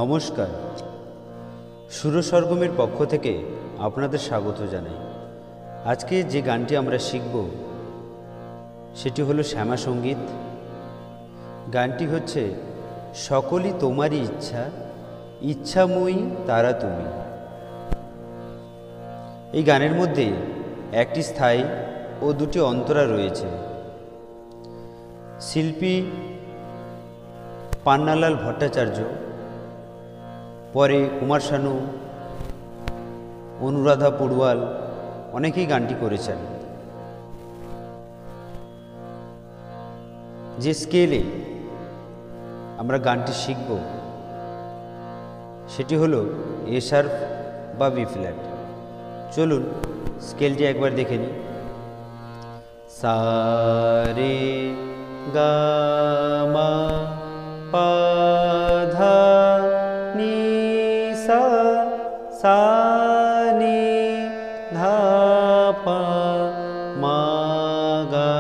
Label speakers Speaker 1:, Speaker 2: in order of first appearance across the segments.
Speaker 1: নমস্কার, সুর সরগমের পক্ষ থেকে আপনাদের স্বাগত জানাই। আজকে যে গানটি আমরা শিখব সেটি হলো শ্যামা সঙ্গীত। গানটি হচ্ছে সকলই তোমারই ইচ্ছা, ইচ্ছাময়ী তারা তুমি। এই গানের মধ্যে একটি স্থায়ী ও দুটি অন্তরা রয়েছে। শিল্পী পান্নালাল ভট্টাচার্য, পরে কুমার শানু, অনুরাধা পড়ুয়াল অনেকেই গানটি করেছেন। যে স্কেলে আমরা গানটি শিখব সেটি হলো এ শার্প বা বি ফ্ল্যাট। চলুন স্কেলটি একবার দেখে নিই। সা রে গা মা পা ধা নি সা, সা নি ধা পা মা গা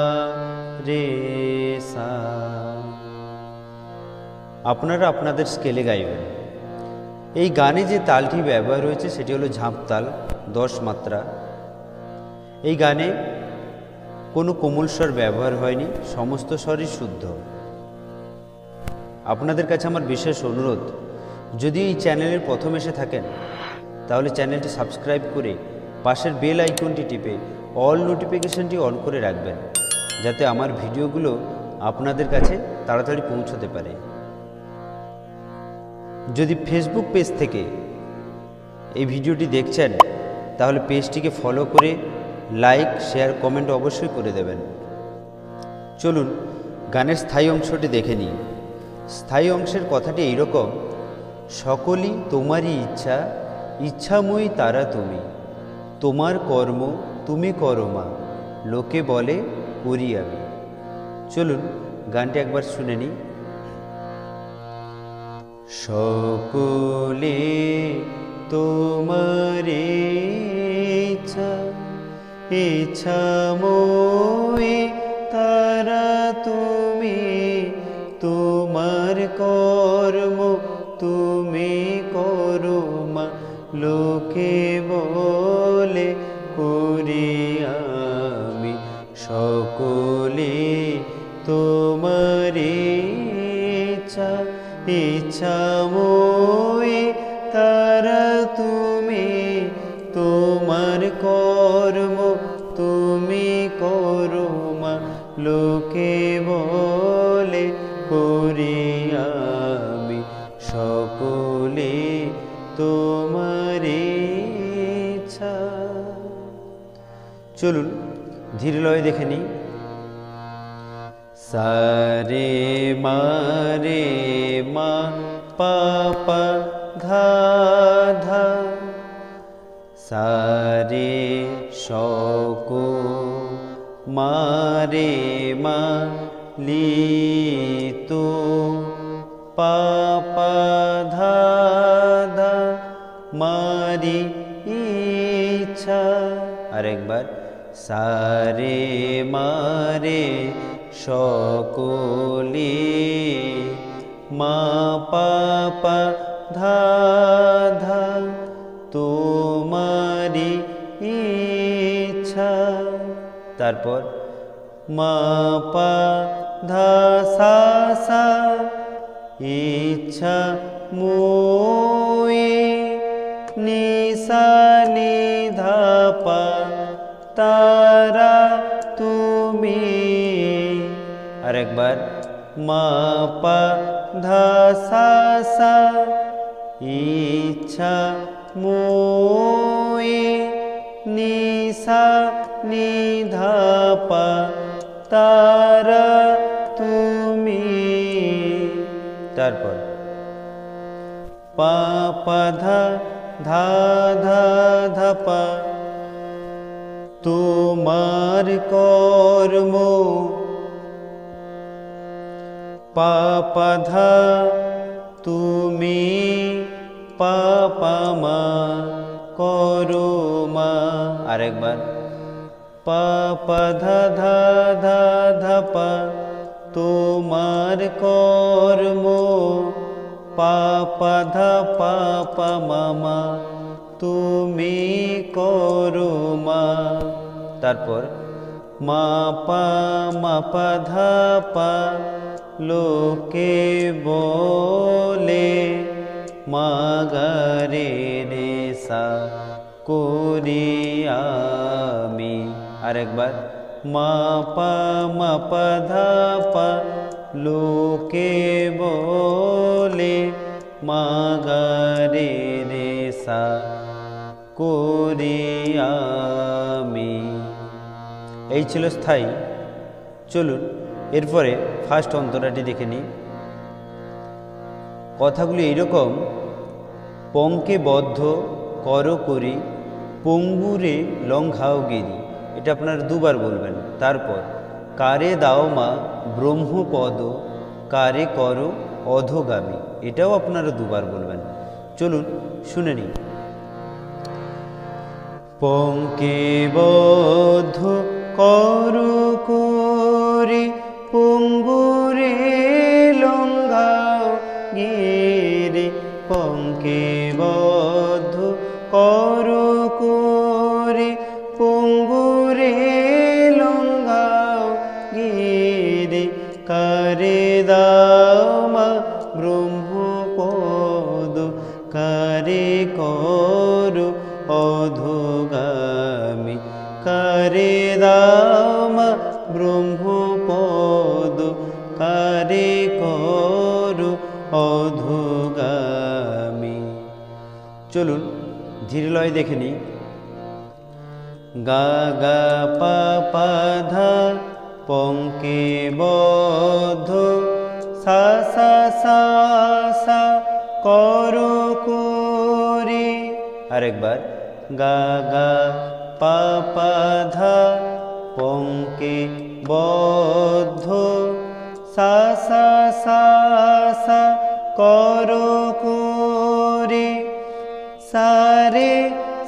Speaker 1: রে সা। আপনারা আপনাদের স্কেলে গাইবেন। এই গানে যে তালটি ব্যবহার হয়েছে সেটি হলো ঝাঁপ তাল, 10 মাত্রা। এই গানে কোনো কোমল স্বর ব্যবহার হয়নি, সমস্ত স্বরই শুদ্ধ। আপনাদের কাছে আমার বিশেষ অনুরোধ, যদি এই চ্যানেলের প্রথম এসে থাকেন তাহলে চ্যানেলটি সাবস্ক্রাইব করে পাশের বেল আইকনটি টিপে অল নোটিফিকেশনটি অন করে রাখবেন, যাতে আমার ভিডিওগুলো আপনাদের কাছে তাড়াতাড়ি পৌঁছতে পারে। যদি ফেসবুক পেজ থেকে এই ভিডিওটি দেখছেন তাহলে পেজটিকে ফলো করে লাইক, শেয়ার, কমেন্ট অবশ্যই করে দেবেন। চলুন গানের স্থায়ী অংশটি দেখে নিই। স্থায়ী অংশের কথাটি এইরকম: সকলই তোমারই ইচ্ছা, ইচ্ছাময়ী তারা তুমি, তোমার কর্ম তুমি করো মা, লোকে বলে করি আমি। চলুন গানটি একবার শুনে নিই। সকলে তোমারই ইচ্ছা, ইচ্ছাময়ী তারা তুমি, তোমার কর্ম তুমি করো মা, লোকে বলে করি আমি। সকলে তোমারই ইচ্ছা, ইচ্ছাময়ী তারা তুমি, তোমার কর্ম তুমি করো মা, লোকে বলে করি আমি। সকলে তোমারই ইচ্ছা। চলুন ধীর লয় দেখে নিই। সা রে মা রে মা পা পা ধা ধা, সা রে শক মা রে মা লি তো, পা পা ধা ধা মারি ইচ্ছা। আরেকবার সা রে মা রে সকলে মা পা পা ধা ধা তোমারি ইচ্ছা। তারপর মা পা ধা সা সা, ইচ্ছা ময়ী নি সা নি ধা পা তারা তুমি। আরেকবার মা পা ধা সা সা, ইচ্ছা ময়ী নি সা নি ধা পা তারা তুমি। তারপর পা পা ধা ধা ধা ধা পা, তোমার কর্ম, পা পা ধা তুমি, পা পা মা করো মা। আরেকবার পা পা ধা ধা ধা ধা পা, তোমার কর্ম পা পা ধা পা পা মা মা, তুমি করো মা। তারপর মা পা ধা পা, লোকে বলে মা গা রে রে সা, করি আমি। আরেকবার মা পা ধা পা, লোকে বলে মা গা রে রে সা, করি আমি। এই ছিল স্থায়ী। চলুন এরপরে ফার্স্ট অন্তরাটি দেখে নিই। কথাগুলি এইরকম: পঙ্কে বদ্ধ কর করি, পঙ্গুরে লঙ্ঘাও গিরি। এটা আপনারা দুবার বলবেন। তারপর কারে দাও মা ব্রহ্মপদ, কারে করো অধোগামী। এটাও আপনারা দুবার বলবেন। চলুন শুনে নিই। পঙ্কে বদ্ধ কর করি, পঙ্গুরে লঙ্ঘাও গিরি। পঙ্কে বদ্ধ কর করি, পঙ্গুরে লঙ্ঘাও গিরি। কারে দাও মা ব্রহ্মপদ, কারে করো অধোগামী। কারে দাও মা ব্রহ্মপদ, কারে করো অধোগামী। চলুন ধীর লয় দেখে নিই। গা গা পা পা ধা, পঙ্কে বদ্ধ সা সা সা সা, কর করি। আরেকবার গা গা পা পা ধা, পঙ্কে বদ্ধ সা সা সা সা, কর করি। সারে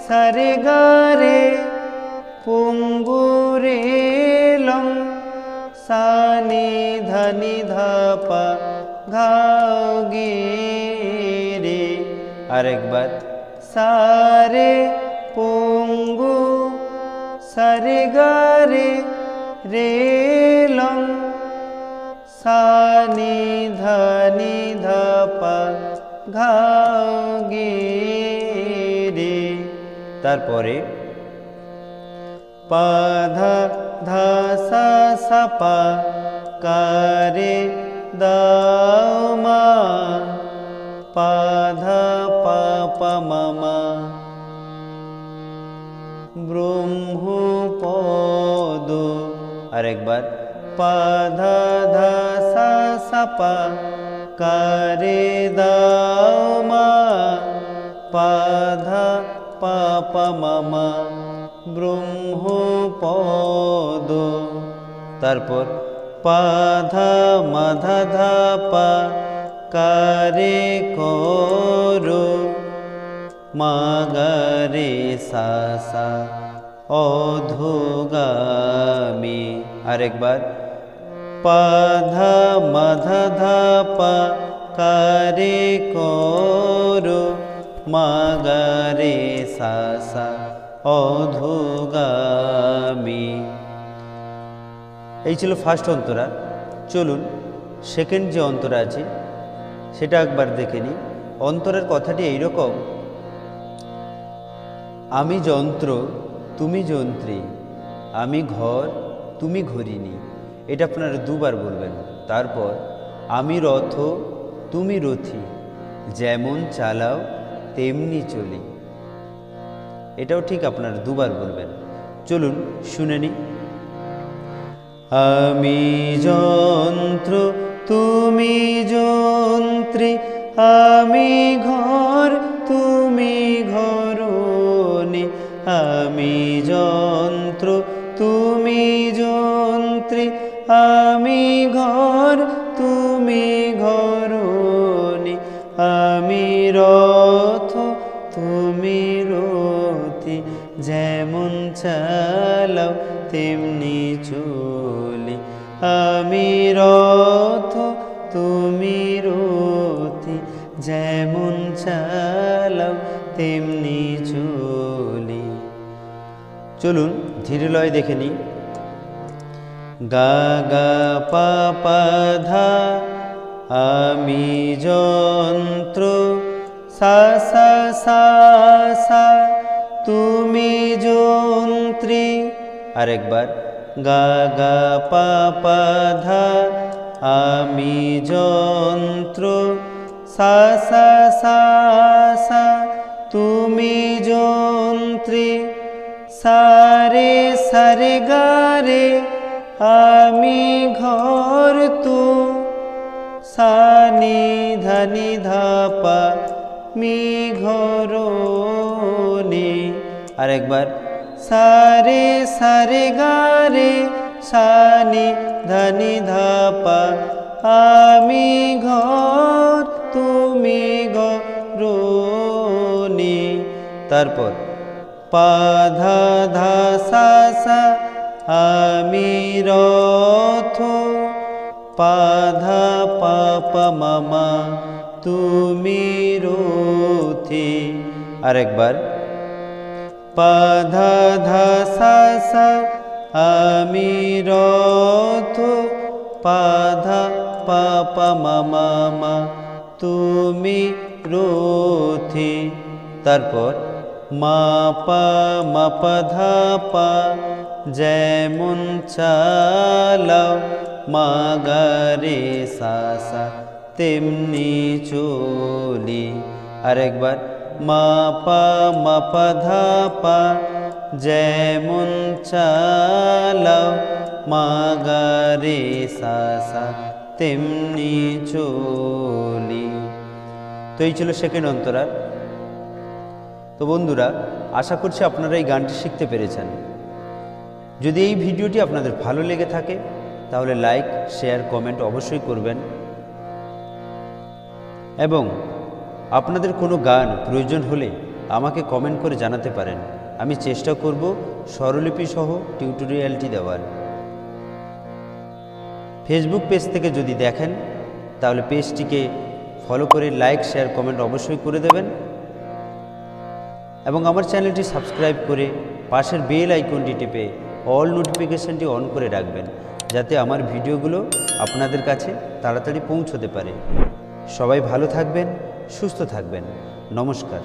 Speaker 1: সারে গা রে, পঙ্গুরে লং, সা নি ধা নি ধা পা, ঘাও গিরি। আরেকবার সারে পঙ্গু, সারে গা রে, রে লং, সা নি ধা পা, ঘাও গিরি। তারপরে পা ধা ধা সা সা পা, কারে দাও মা, পা ধা পা পা মা মা, ব্রহ্মপদ। আরেকবার পা ধা ধা সা সা পা, কারে দাও মা, পা ধা পা পা মা মা, ব্রহ্মপদ। তারপর পা ধা মা ধা ধা পা, কারে করো মা গা রে সা সা, অধোগামী। আরেকবার পা ধা মা ধা ধা পা, কারে করো মা গা রে সা সা, অধোগামী। এই ছিল ফার্স্ট অন্তরা। চলুন সেকেন্ড যে অন্তরা আছে সেটা একবার দেখে নিই। অন্তরের কথাটি এইরকম: আমি যন্ত্র তুমি যন্ত্রী, আমি ঘর তুমি ঘরিণী। এটা আপনারা দুবার বলবেন। তারপর আমি রথ তুমি রথী, যেমন চালাও তেমনি চলি। এটাও ঠিক আপনারা দুবার বলবেন। চলুন শুনে নিই। আমি যন্ত্র তুমি যন্ত্রী, আমি ঘর তুমি ঘরণী। আমি যন্ত্র তুমি যন্ত্রী, আমি ঘর তুমি ঘরণী। আমি রথ তুমি রথী, যেমন চালাও তেমনি চলি। আমি রথ তুমি রথী, চালাও তেমনি চলি। চলুন ধীরে লয় দেখে নিই। গা গা পা পা ধা আমি যন্ত্র, সা সা সা সা তুমি যন্ত্রী। আরেকবার গা গা পা পা ধা আমি যন্ত্র, সা সা সা সা তুমি যন্ত্রী। সারে সারে গা রে আমি ঘর তু, সা নি ধা নি ধা পা মি ঘর নি। আরেকবার সারে সারে গা রে সা নি ধা নি ধা পা আমি ঘর তুমি ঘর নি। তারপর পা ধা ধা সা সা আমি রথ, পা ধা পা পা মামা তুমি রথি। আরেকবার পা ধা ধা সা সা আমি রথ, পা ধা পা পা মামা মা তুমি রথি। তারপর মা পা মা পা ধা পা যেমন চালাও, মা গা রে সা সা তেমনি চলি। আরেকবার মা পা মা পা ধা পা যেমন চালাও, মা গা রে সা সা তেমনি চলি। তো এই ছিল সেকেন্ড অন্তরা। তো বন্ধুরা, আশা করছি আপনারা এই গানটি শিখতে পেরেছেন। যদি এই ভিডিওটি আপনাদের ভালো লেগে থাকে তাহলে লাইক শেয়ার কমেন্ট অবশ্যই করবেন, এবং আপনাদের কোনো গান প্রয়োজন হলে আমাকে কমেন্ট করে জানাতে পারেন। আমি চেষ্টা করব স্বরলিপি সহ টিউটোরিয়ালটি দেওয়ার। ফেসবুক পেজ থেকে যদি দেখেন তাহলে পেজটিকে ফলো করে লাইক শেয়ার কমেন্ট অবশ্যই করে দেবেন, এবং আমার চ্যানেলটি সাবস্ক্রাইব করে পাশের বেল আইকনটি টিপে অল নোটিফিকেশনটি অন করে রাখবেন, যাতে আমার ভিডিওগুলো আপনাদের কাছে তাড়াতাড়ি পৌঁছতে পারে। সবাই ভালো থাকবেন, সুস্থ থাকবেন। নমস্কার।